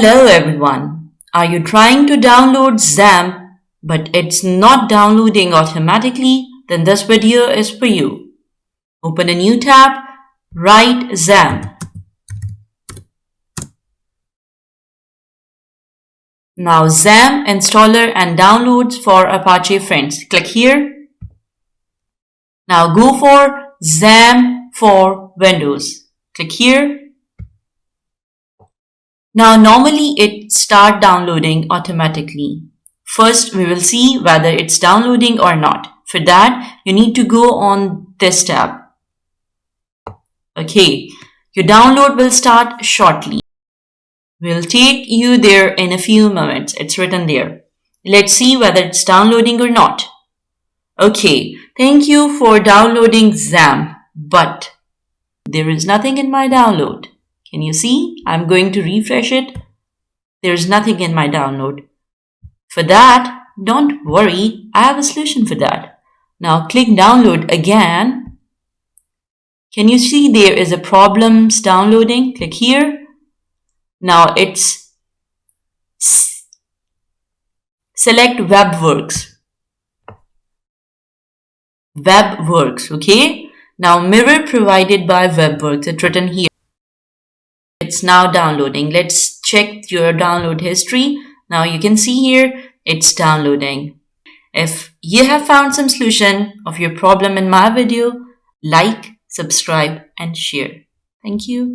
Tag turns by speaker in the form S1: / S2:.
S1: Hello everyone. Are you trying to download XAMPP but it's not downloading automatically? Then this video is for you. Open a new tab, write XAMPP. Now XAMPP installer and downloads for Apache Friends. Click here. Now go for XAMPP for Windows. Click here. Now normally it starts downloading automatically. First we will see whether it's downloading or not. For that you need to go on this tab. Okay, your download will start shortly. We'll take you there in a few moments. It's written there. Let's see whether it's downloading or not. Okay, thank you for downloading XAMPP, but there is nothing in my download. Can you see? I'm going to refresh it. There's nothing in my download. For that, don't worry. I have a solution for that. Now click download again. Can you see there is a problems downloading? Click here. Now it's select WebWorks. WebWorks, okay? Now mirror provided by WebWorks. It's written here. It's now downloading. Let's check your download history. Now you can see here it's downloading. If you have found some solution of your problem in my video, like, subscribe and share. Thank you.